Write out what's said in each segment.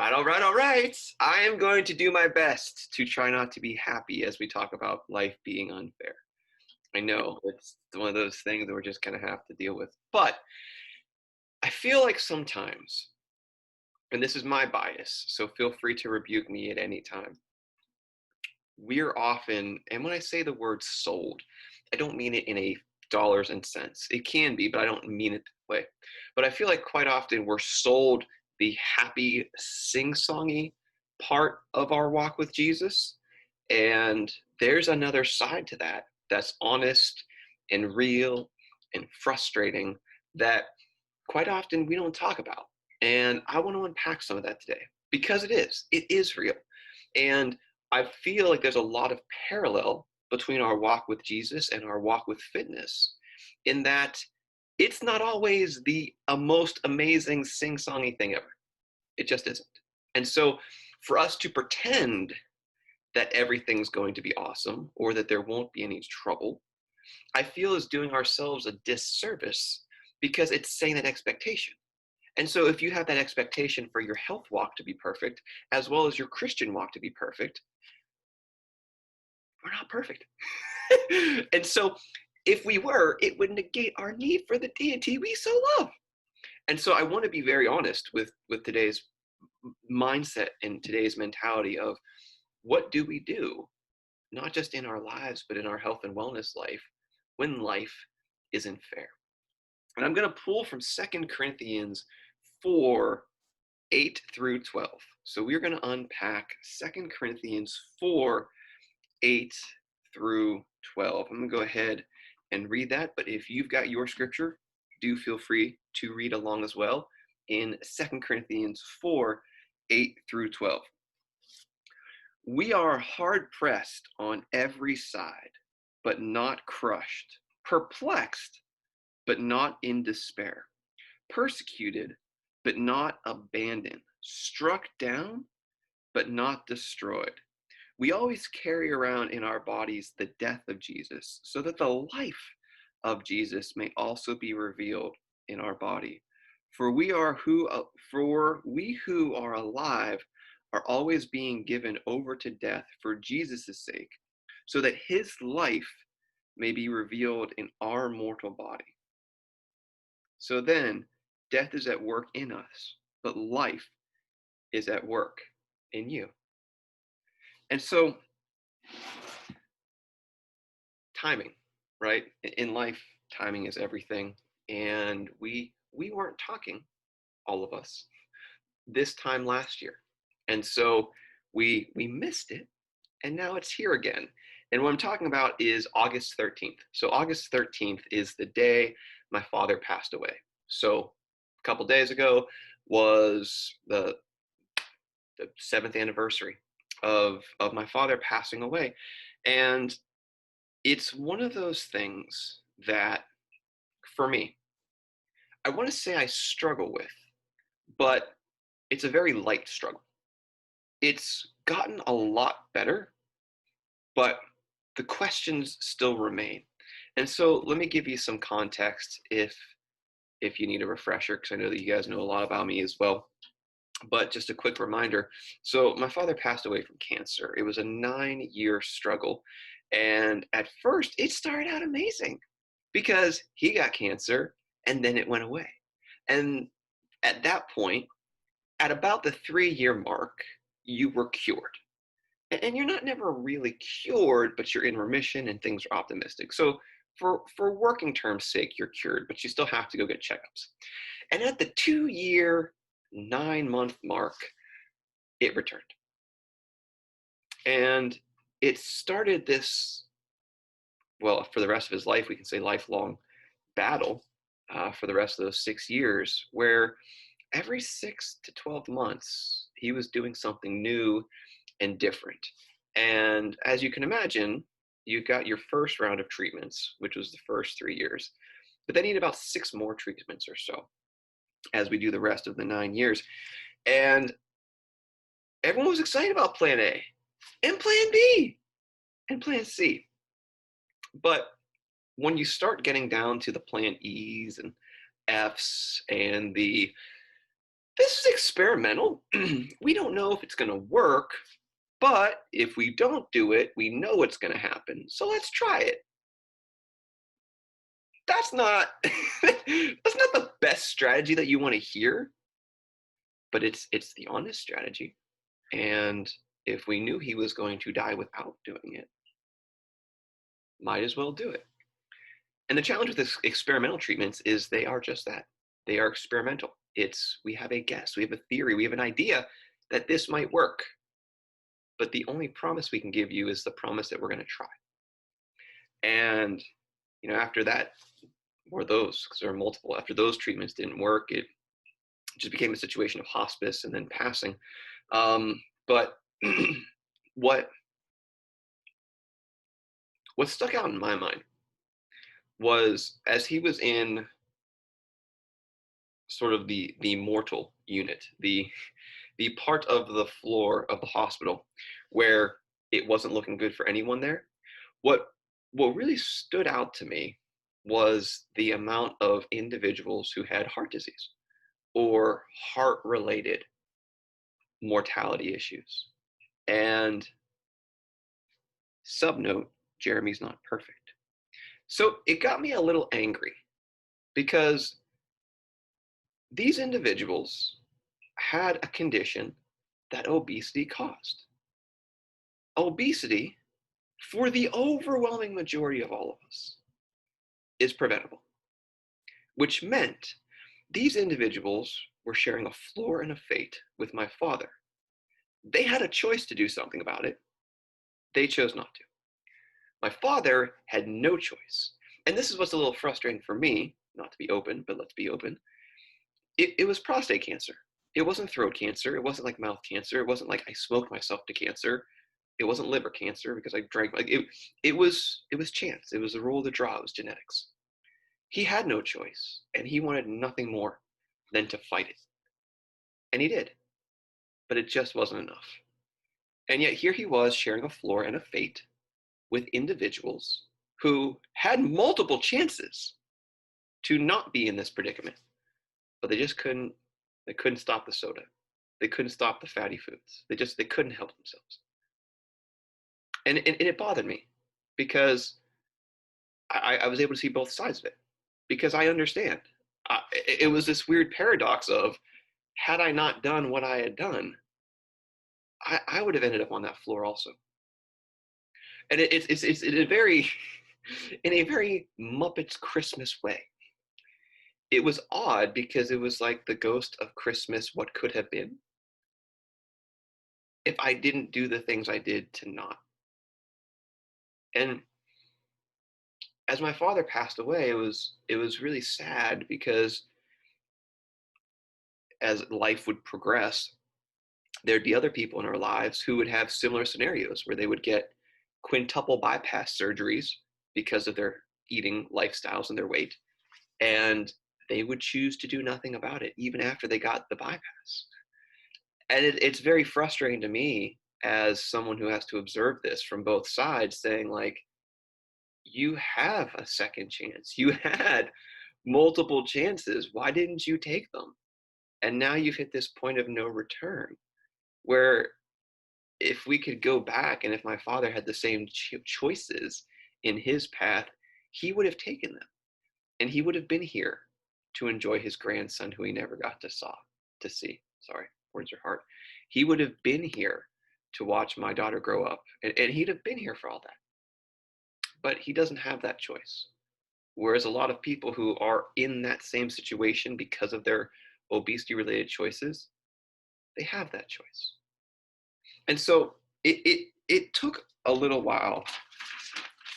All right. I am going to do my best to try not to be happy as we talk about life being unfair. I know it's one of those things that we're just going to have to deal with. But I feel like sometimes, and this is my bias, so feel free to rebuke me at any time. We're often, and when I say the word sold, I don't mean it in a dollars and cents. It can be, but I don't mean it that way. But I feel like quite often we're sold the happy, sing-songy part of our walk with Jesus. And there's another side to that that's honest and real and frustrating that quite often we don't talk about. And I want to unpack some of that today because it is real. And I feel like there's a lot of parallel between our walk with Jesus and our walk with fitness in that it's not always the most amazing sing-songy thing ever. It just isn't. And so for us to pretend that everything's going to be awesome or that there won't be any trouble, I feel is doing ourselves a disservice because it's saying that expectation. And so if you have that expectation for your health walk to be perfect, as well as your Christian walk to be perfect, we're not perfect. And so if we were, it would negate our need for the deity we so love. And so I want to be very honest with today's mindset and today's mentality of what do we do, not just in our lives, but in our health and wellness life when life isn't fair. And I'm going to pull from 2 Corinthians 4, 8 through 12. So we're going to unpack 2 Corinthians 4, 8 through 12. I'm going to go ahead and read that. But if you've got your scripture, do feel free to read along as well in 2 Corinthians 4, 8 through 12. We are hard pressed on every side, but not crushed, perplexed, but not in despair, persecuted, but not abandoned, struck down, but not destroyed. We always carry around in our bodies the death of Jesus, so that the life of Jesus may also be revealed in our body. For we who are alive are always being given over to death for Jesus' sake, so that his life may be revealed in our mortal body. So then, death is at work in us, but life is at work in you. And so, timing, right? In life, timing is everything. And we weren't talking, all of us, this time last year. And so we missed it, and now it's here again. And what I'm talking about is August 13th. So August 13th is the day my father passed away. So a couple days ago was the 7th anniversary of my father passing away. And it's one of those things that, for me, I want to say I struggle with, but it's a very light struggle. It's gotten a lot better, but the questions still remain. And so let me give you some context if you need a refresher, because I know that you guys know a lot about me as well. But just a quick reminder. So my father passed away from cancer. It was a 9-year struggle. And at first, it started out amazing because he got cancer and then it went away. And at that point, at about the 3-year mark, you were cured. And you're not never really cured, but you're in remission and things are optimistic. So for working terms sake, you're cured, but you still have to go get checkups. And at the 2-year, 9-month mark, it returned. And it started this, well, for the rest of his life, we can say lifelong battle for the rest of those 6 years, where every 6 to 12 months, he was doing something new and different. And as you can imagine, you got your first round of treatments, which was the first 3 years, but then you need about 6 more treatments or so as we do the rest of the 9 years. And everyone was excited about plan A and plan B and plan C. But when you start getting down to the plan E's and F's and the this is experimental. We don't know if it's going to work, but if we don't do it, we know what's going to happen. So let's try it. That's not that's not the best strategy that you want to hear, but it's the honest strategy. And if we knew he was going to die without doing it, might as well do it. And the challenge with this experimental treatments is they are just that. They are experimental. We have a guess, we have a theory, we have an idea that this might work. But the only promise we can give you is the promise that we're going to try. And after that, or those, because there are multiple, after those treatments didn't work, it just became a situation of hospice and then passing. But what stuck out in my mind was, as he was in sort of the mortal unit, the part of the floor of the hospital where it wasn't looking good for anyone there, what really stood out to me was the amount of individuals who had heart disease or heart related mortality issues. And subnote, Jeremy's not perfect. So it got me a little angry because these individuals had a condition that obesity caused. Obesity, for the overwhelming majority of all of us, is preventable, which meant these individuals were sharing a floor and a fate with my father. They had a choice to do something about it. They chose not to. My father had no choice. And this is what's a little frustrating for me, not to be open, but let's be open. It was prostate cancer. It wasn't throat cancer. It wasn't like mouth cancer. It wasn't like I smoked myself to cancer. It wasn't liver cancer because I drank. It was chance. It was the rule of the draw. It was genetics. He had no choice, and he wanted nothing more than to fight it. And he did. But it just wasn't enough. And yet here he was sharing a floor and a fate with individuals who had multiple chances to not be in this predicament, but they just couldn't. They couldn't stop the soda. They couldn't stop the fatty foods. They couldn't help themselves. And it bothered me because I was able to see both sides of it, because I understand. It was this weird paradox of, had I not done what I had done, I would have ended up on that floor also. And it's in a very in a very Muppets Christmas way. It was odd because it was like the ghost of Christmas, what could have been, if I didn't do the things I did to not. And as my father passed away, it was really sad because as life would progress, there'd be other people in our lives who would have similar scenarios where they would get quintuple bypass surgeries because of their eating lifestyles and their weight. And they would choose to do nothing about it even after they got the bypass. And it's very frustrating to me as someone who has to observe this from both sides, saying like, you have a second chance. You had multiple chances. Why didn't you take them? And now you've hit this point of no return where, if we could go back and if my father had the same choices in his path, he would have taken them and he would have been here to enjoy his grandson who he never got to see. Sorry, words are hard. He would have been here to watch my daughter grow up, and he'd have been here for all that. But he doesn't have that choice. Whereas a lot of people who are in that same situation because of their obesity related choices, they have that choice. And so it took a little while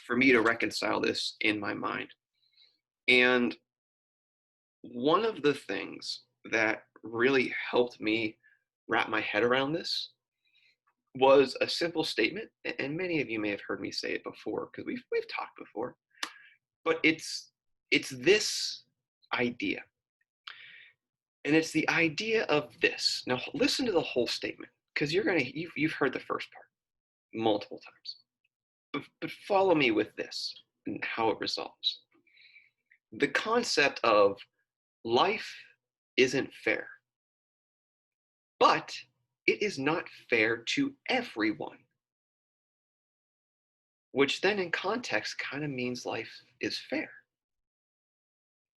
for me to reconcile this in my mind. And one of the things that really helped me wrap my head around this was a simple statement, and many of you may have heard me say it before because we've talked before, but it's this idea. And it's the idea of this. Now listen to the whole statement, because you've heard the first part multiple times. But follow me with this and how it resolves. The concept of life isn't fair. but it is not fair to everyone, which then in context kind of means life is fair.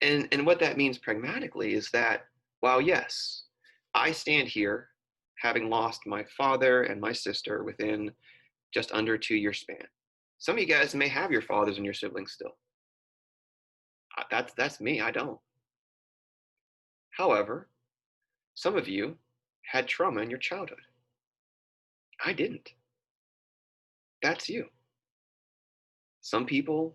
And what that means pragmatically is that while yes, I stand here having lost my father and my sister within just under a 2-year span. Some of you guys may have your fathers and your siblings still. That's me. I don't. However, some of you had trauma in your childhood. I didn't. That's you. Some people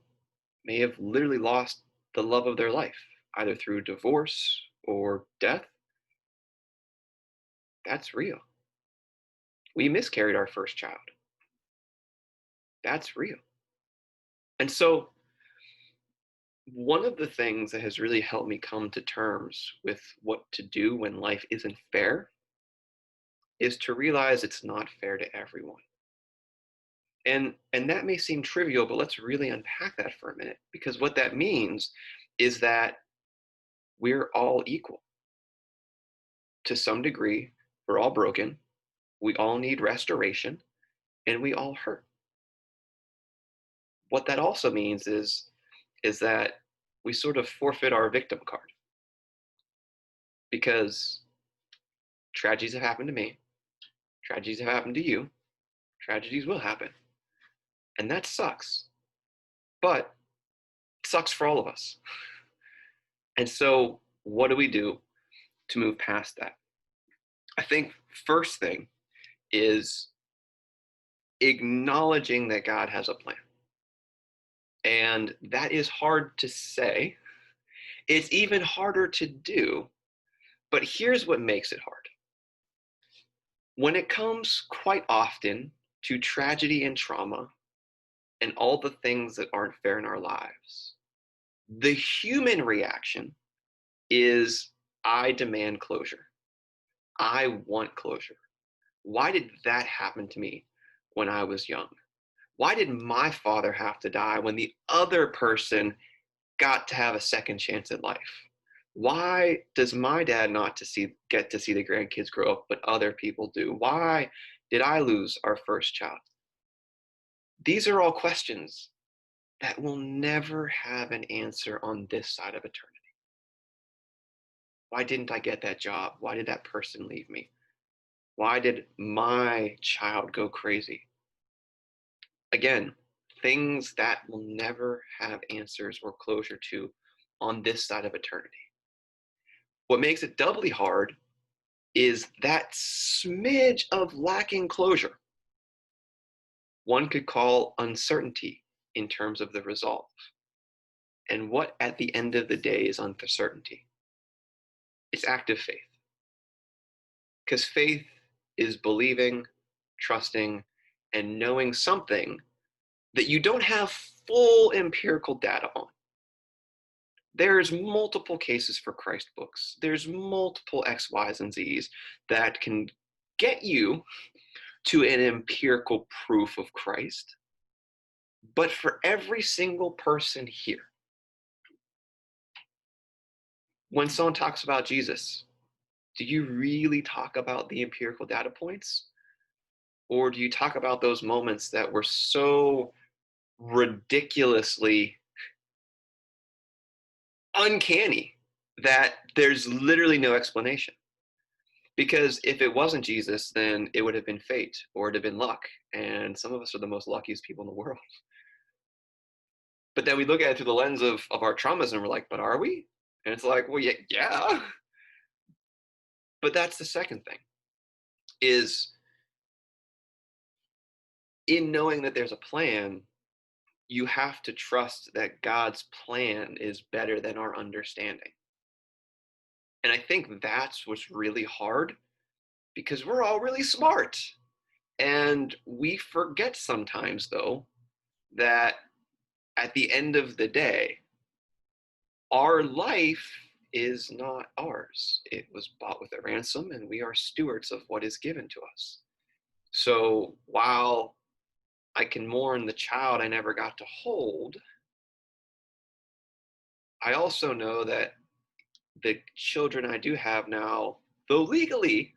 may have literally lost the love of their life, either through divorce or death. That's real. We miscarried our first child. That's real. And so, one of the things that has really helped me come to terms with what to do when life isn't fair is to realize it's not fair to everyone. And that may seem trivial, but let's really unpack that for a minute, because what that means is that we're all equal. To some degree, we're all broken, we all need restoration, and we all hurt. What that also means is that we sort of forfeit our victim card, because tragedies have happened to me, tragedies have happened to you, tragedies will happen. And that sucks. But it sucks for all of us. And so, what do we do to move past that? I think first thing is acknowledging that God has a plan. And that is hard to say. It's even harder to do. But here's what makes it hard. When it comes quite often to tragedy and trauma and all the things that aren't fair in our lives, the human reaction is, I demand closure. I want closure. Why did that happen to me when I was young? Why did my father have to die when the other person got to have a second chance at life? Why does my dad not get to see the grandkids grow up, but other people do? Why did I lose our first child? These are all questions that will never have an answer on this side of eternity. Why didn't I get that job? Why did that person leave me? Why did my child go crazy? Again, things that will never have answers or closure to on this side of eternity. What makes it doubly hard is that smidge of lacking closure. One could call uncertainty in terms of the resolve. And what at the end of the day is uncertainty? It's active faith. Because faith is believing, trusting, and knowing something that you don't have full empirical data on. There's multiple cases for Christ books. There's multiple X, Y's, and Z's that can get you to an empirical proof of Christ. But for every single person here, when someone talks about Jesus, do you really talk about the empirical data points? Or do you talk about those moments that were so ridiculously uncanny that there's literally no explanation? Because if it wasn't Jesus, then it would have been fate or it'd have been luck. And some of us are the most luckiest people in the world. But then we look at it through the lens of our traumas and we're like, but are we? And it's like, well, yeah. But that's the second thing, is in knowing that there's a plan, you have to trust that God's plan is better than our understanding. And I think that's what's really hard, because we're all really smart. And we forget sometimes, though, that at the end of the day, our life is not ours. It was bought with a ransom, and we are stewards of what is given to us. So while I can mourn the child I never got to hold, I also know that the children I do have now, though legally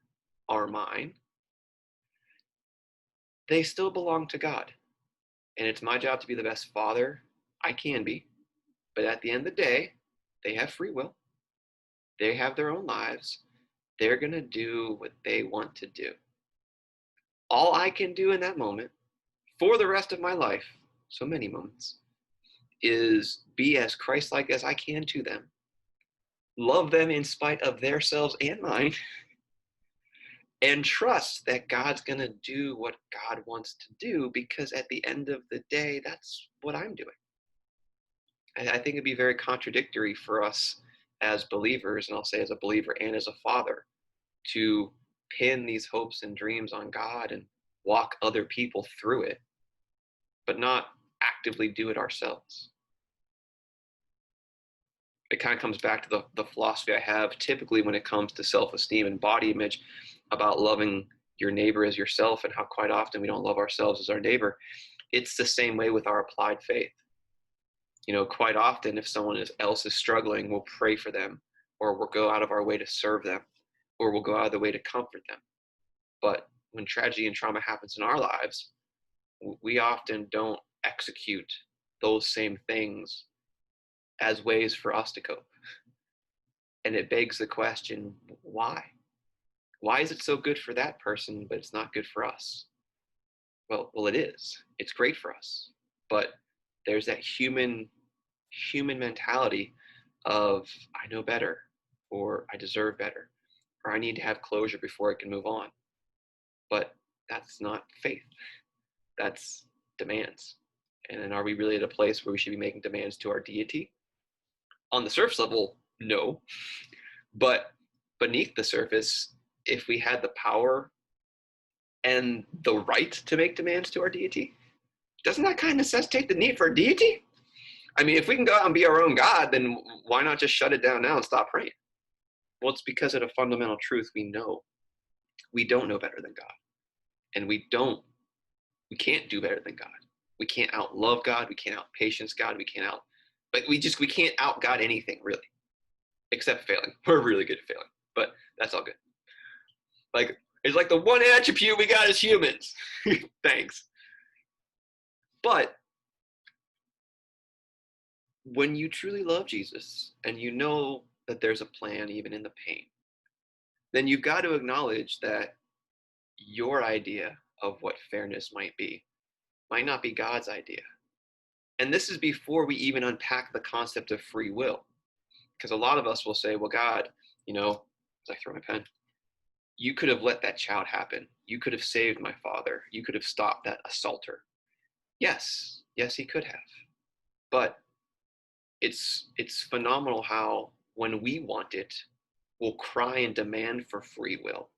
are mine, they still belong to God. And it's my job to be the best father I can be. But at the end of the day, they have free will. They have their own lives. They're going to do what they want to do. All I can do in that moment for the rest of my life, so many moments, is be as Christ-like as I can to them, love them in spite of their selves and mine, and trust that God's going to do what God wants to do, because at the end of the day, that's what I'm doing. I think it'd be very contradictory for us as believers, and I'll say as a believer and as a father, to pin these hopes and dreams on God and walk other people through it, but not actively do it ourselves. It kind of comes back to the philosophy I have typically when it comes to self-esteem and body image, about loving your neighbor as yourself, and how quite often we don't love ourselves as our neighbor. It's the same way with our applied faith. Quite often if someone else is struggling, we'll pray for them, or we'll go out of our way to serve them, or we'll go out of the way to comfort them. But when tragedy and trauma happens in our lives, we often don't execute those same things as ways for us to cope. And it begs the question, why? Why is it so good for that person, but it's not good for us? Well, it is. It's great for us. But there's that human mentality of, I know better, or I deserve better, or I need to have closure before I can move on. But that's not faith. That's demands. And then are we really at a place where we should be making demands to our deity? On the surface level, no. But beneath the surface, if we had the power and the right to make demands to our deity, doesn't that kind of necessitate the need for a deity? I mean, if we can go out and be our own God, then why not just shut it down now and stop praying? Well, it's because of a fundamental truth we know. We don't know better than God. And we can't do better than God. We can't outlove God. We can't out-patience God. We can't out God anything, really, except failing. We're really good at failing, but that's all good. Like, it's like the one attribute we got as humans. Thanks. But when you truly love Jesus and you know that there's a plan even in the pain, then you've got to acknowledge that your idea of what fairness might not be God's idea. And this is before we even unpack the concept of free will. Because a lot of us will say, well, God, as I throw my pen, you could have let that child happen. You could have saved my father. You could have stopped that assaulter. Yes, he could have. But it's phenomenal how when we want it, we'll cry and demand for free will.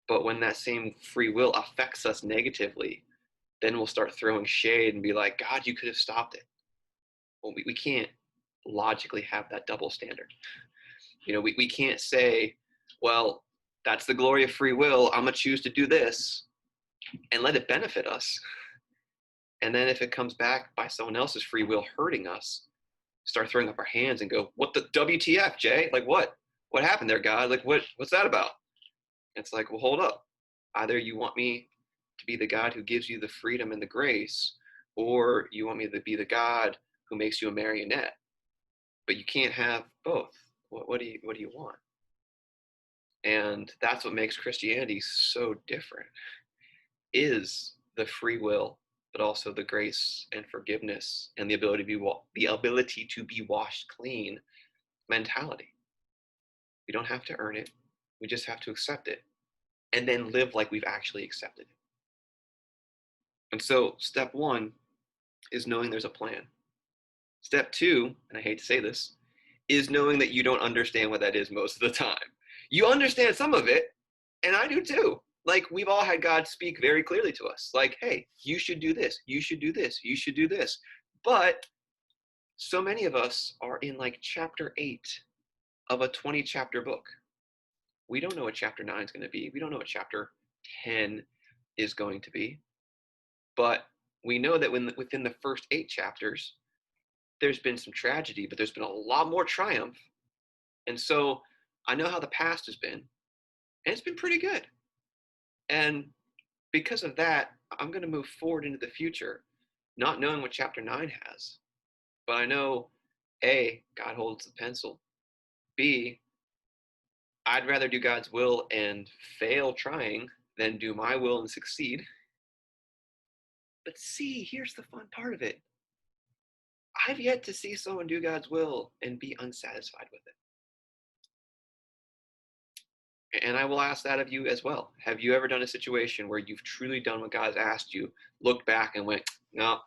But when that same free will affects us negatively, then we'll start throwing shade and be like, God, you could have stopped it. Well, we can't logically have that double standard. We can't say, well, that's the glory of free will. I'm going to choose to do this and let it benefit us. And then if it comes back by someone else's free will hurting us, start throwing up our hands and go, what the WTF, Jay? Like, what happened there, God? Like, what's that about? It's like, well, hold up. Either you want me to be the God who gives you the freedom and the grace, or you want me to be the God who makes you a marionette. But you can't have both. What do you want? And that's what makes Christianity so different, is the free will, but also the grace and forgiveness and the ability to be washed clean mentality. We don't have to earn it. We just have to accept it and then live like we've actually accepted it. And so step one is knowing there's a plan. Step two, and I hate to say this, is knowing that you don't understand what that is most of the time. You understand some of it, and I do too. Like, we've all had God speak very clearly to us. Like, hey, you should do this. You should do this. You should do this. But so many of us are in like chapter 8 of a 20-chapter book. We don't know what chapter 9 is going to be. We don't know what chapter 10 is going to be. But we know that within the first 8 chapters, there's been some tragedy, but there's been a lot more triumph. And so I know how the past has been, And it's been pretty good. And because of that, I'm going to move forward into the future, not knowing what chapter 9 has. But I know, A, God holds the pencil. B, I'd rather do God's will and fail trying than do my will and succeed. But C, here's the fun part of it. I've yet to see someone do God's will and be unsatisfied with it. And I will ask that of you as well. Have you ever done a situation where you've truly done what God's asked you, looked back and went, no,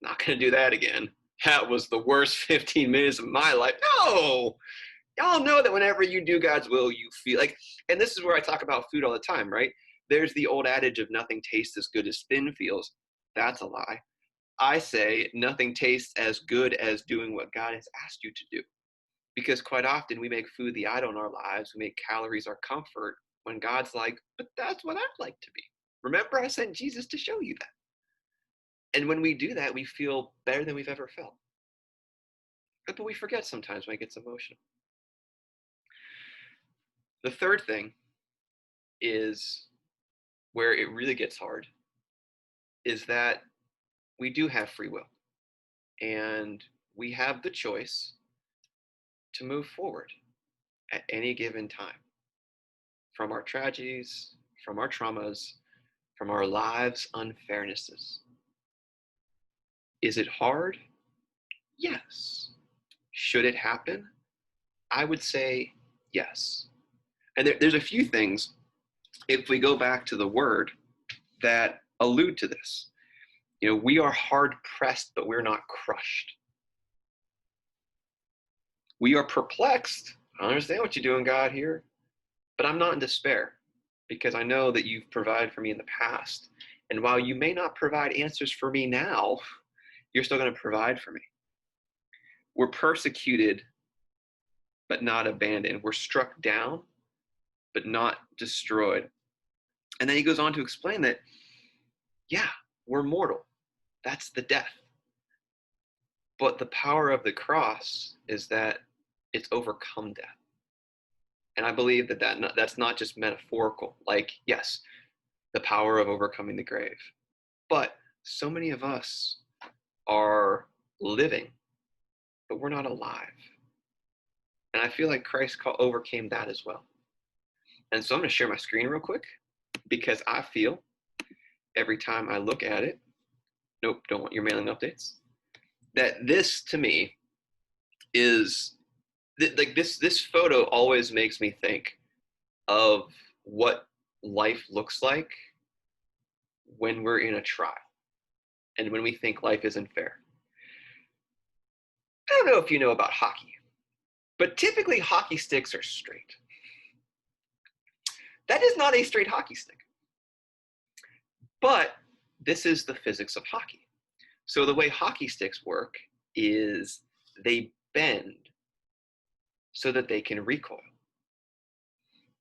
not going to do that again. That was the worst 15 minutes of my life. No, y'all know that whenever you do God's will, you feel like, and this is where I talk about food all the time, right? There's the old adage of nothing tastes as good as thin feels. That's a lie. I say nothing tastes as good as doing what God has asked you to do. Because quite often we make food the idol in our lives. We make calories our comfort when God's like, but that's what I'd like to be. Remember, I sent Jesus to show you that. And when we do that, we feel better than we've ever felt. But we forget sometimes when it gets emotional. The third thing is where it really gets hard, is that we do have free will. And we have the choice to move forward at any given time from our tragedies, from our traumas, from our lives' unfairnesses. Is it hard? Yes. Should it happen? I would say yes. And there's a few things, if we go back to the word, that allude to this. We are hard pressed, but we're not crushed. We are perplexed. I don't understand what you're doing, God, here, but I'm not in despair because I know that you've provided for me in the past. And while you may not provide answers for me now, you're still going to provide for me. We're persecuted, but not abandoned. We're struck down, but not destroyed. And then he goes on to explain that, yeah, we're mortal. That's the death. But the power of the cross is that it's overcome death. And I believe that's not just metaphorical. Like, yes, the power of overcoming the grave. But so many of us are living, but we're not alive. And I feel like Christ overcame that as well. And so I'm going to share my screen real quick because I feel every time I look at it, nope, don't want your mailing updates, that this to me is like this photo always makes me think of what life looks like when we're in a trial and when we think life isn't fair. I don't know if you know about hockey, but typically hockey sticks are straight. That is not a straight hockey stick. But this is the physics of hockey. So the way hockey sticks work is they bend so that they can recoil.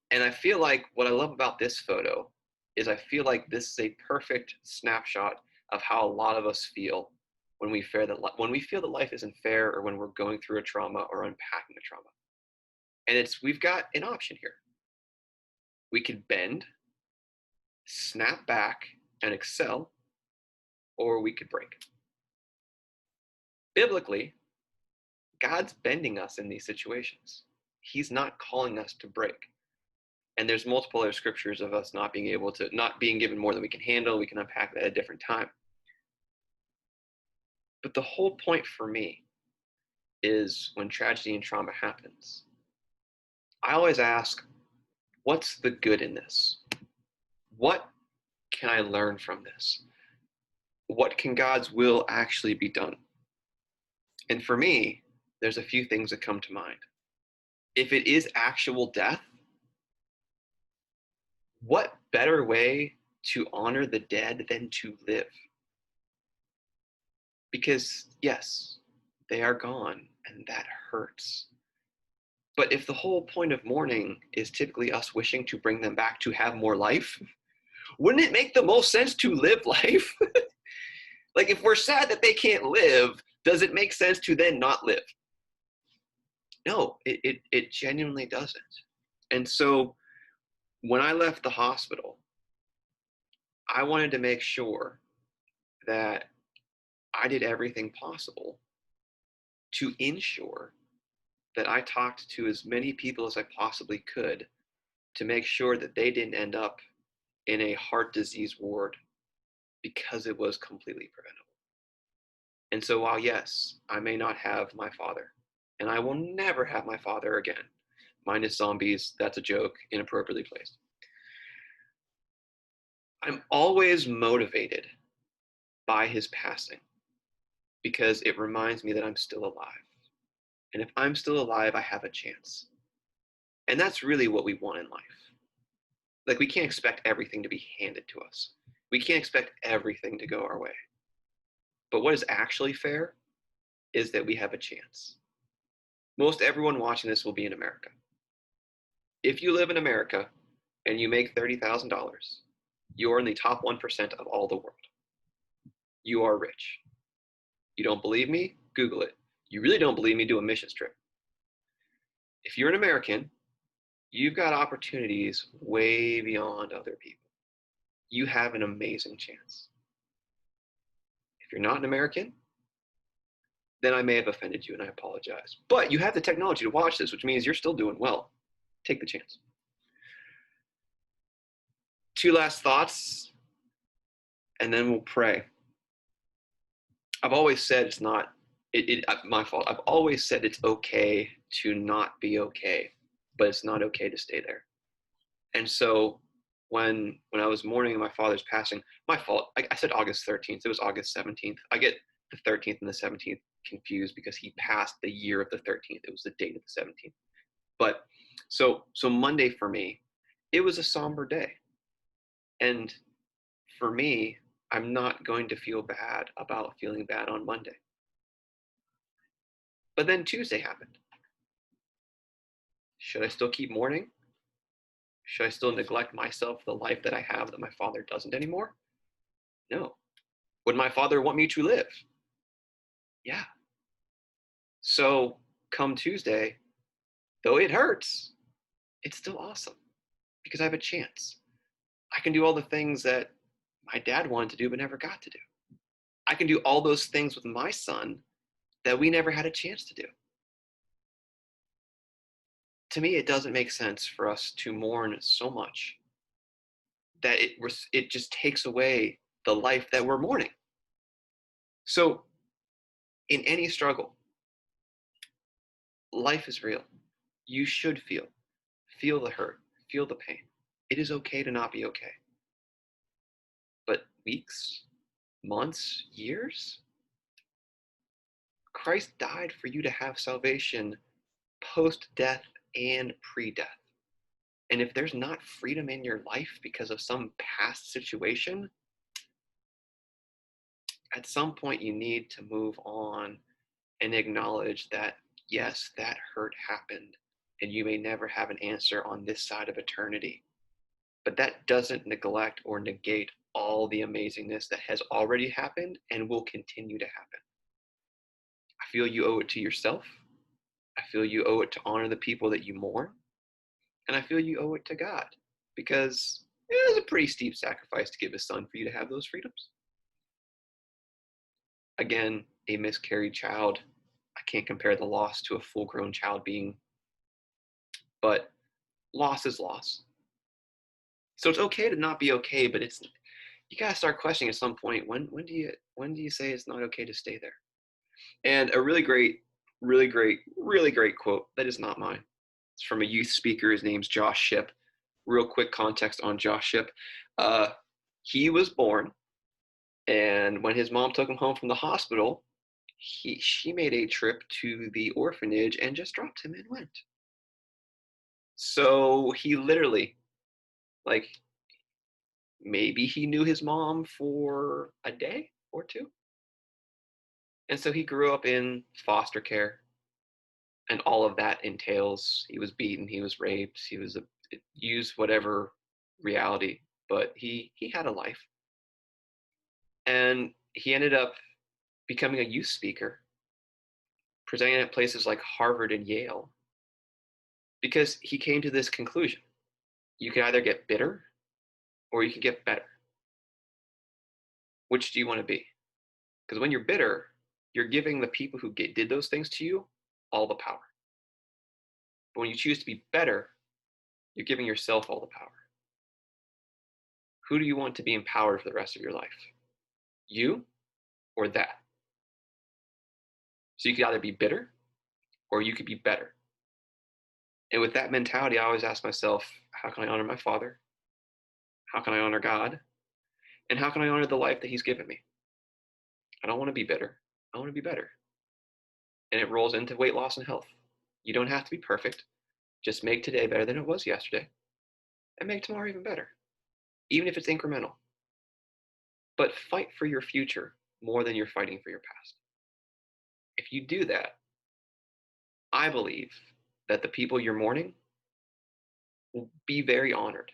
And I feel like what I love about this photo is I feel like this is a perfect snapshot of how a lot of us feel when we feel that life isn't fair or when we're going through a trauma or unpacking a trauma. And we've got an option here. We could bend, snap back, and excel, or we could break. Biblically, God's bending us in these situations. He's not calling us to break. And there's multiple other scriptures of us not being given more than we can handle. We can unpack that at a different time. But the whole point for me is when tragedy and trauma happens, I always ask, what's the good in this? What can I learn from this? What can God's will actually be done? And for me, there's a few things that come to mind. If it is actual death, what better way to honor the dead than to live? Because yes, they are gone and that hurts. But if the whole point of mourning is typically us wishing to bring them back to have more life, wouldn't it make the most sense to live life? Like if we're sad that they can't live, does it make sense to then not live? No, it genuinely doesn't. And so When I left the hospital, I wanted to make sure that I did everything possible to ensure that I talked to as many people as I possibly could to make sure that they didn't end up in a heart disease ward because it was completely preventable. And so, while yes, I may not have my father, and I will never have my father again, minus zombies, that's a joke, inappropriately placed. I'm always motivated by his passing because it reminds me that I'm still alive. And if I'm still alive, I have a chance. And that's really what we want in life. Like, we can't expect everything to be handed to us, we can't expect everything to go our way. But what is actually fair is that we have a chance. Most everyone watching this will be in America. If you live in America and you make $30,000, you're in the top 1% of all the world. You are rich. You don't believe me? Google it. You really don't believe me? Do a mission trip. If you're an American, you've got opportunities way beyond other people. You have an amazing chance. If you're not an American, then I may have offended you and I apologize. But you have the technology to watch this, which means you're still doing well. Take the chance. Two last thoughts, and then we'll pray. I've always said it's not my fault. I've always said it's okay to not be okay, but it's not okay to stay there. And so when I was mourning my father's passing, my fault. I said August 13th. It was August 17th. I get the 13th and the 17th confused because he passed the year of the 13th. It was the date of the 17th. But so Monday for me, it was a somber day. And for me, I'm not going to feel bad about feeling bad on Monday. But then Tuesday happened. Should I still keep mourning? Should I still neglect myself, the life that I have that my father doesn't anymore? No. Would my father want me to live? Yeah. So come Tuesday, though it hurts, it's still awesome because I have a chance. I can do all the things that my dad wanted to do but never got to do. I can do all those things with my son that we never had a chance to do. To me, it doesn't make sense for us to mourn so much that it just takes away the life that we're mourning. So, in any struggle, life is real. You should feel the hurt, feel the pain. It is okay to not be okay. But weeks, months, years, Christ died for you to have salvation post death and pre death. And if there's not freedom in your life because of some past situation, at some point you need to move on and acknowledge that, yes, that hurt happened, and you may never have an answer on this side of eternity. But that doesn't neglect or negate all the amazingness that has already happened and will continue to happen. I feel you owe it to yourself. I feel you owe it to honor the people that you mourn. And I feel you owe it to God because it is a pretty steep sacrifice to give his son for you to have those freedoms. Again, a miscarried child, I can't compare the loss to a full grown child being, but loss is loss. So it's okay to not be okay, but you gotta start questioning at some point, when do you say it's not okay to stay there? And a really great quote that is not mine. It's from a youth speaker. His name's Josh Shipp. Real quick context on Josh Shipp. He was born, and when his mom took him home from the hospital, she made a trip to the orphanage and just dropped him and went. So he literally, like, maybe he knew his mom for a day or two. And so he grew up in foster care, and all of that entails he was beaten, he was raped, he was used whatever reality, but he had a life. And he ended up becoming a youth speaker, presenting at places like Harvard and Yale, because he came to this conclusion. You can either get bitter or you can get better. Which do you want to be? Because when you're bitter, you're giving the people who did those things to you all the power. But when you choose to be better, you're giving yourself all the power. Who do you want to be empowered for the rest of your life? You or that? So you could either be bitter or you could be better. And with that mentality, I always ask myself, how can I honor my father? How can I honor God? And how can I honor the life that he's given me? I don't want to be bitter. I want to be better. And it rolls into weight loss and health. You don't have to be perfect. Just make today better than it was yesterday and make tomorrow even better, even if it's incremental. But fight for your future more than you're fighting for your past. If you do that, I believe that the people you're mourning will be very honored.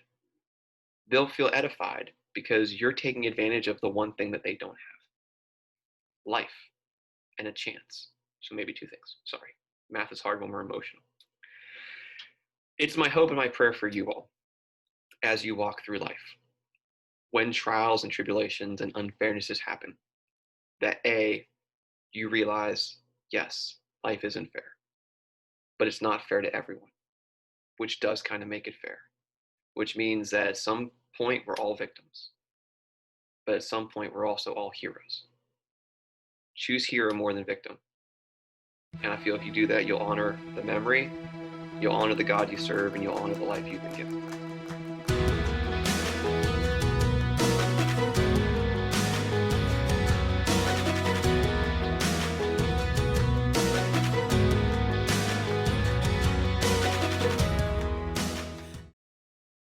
They'll feel edified because you're taking advantage of the one thing that they don't have: life and a chance. So maybe two things. Sorry. Math is hard when we're emotional. It's my hope and my prayer for you all as you walk through life. When trials and tribulations and unfairnesses happen, that A, you realize, yes, life isn't fair, but it's not fair to everyone, which does kind of make it fair, which means that at some point we're all victims, but at some point we're also all heroes. Choose hero more than victim. And I feel if you do that, you'll honor the memory, you'll honor the God you serve, and you'll honor the life you've been given.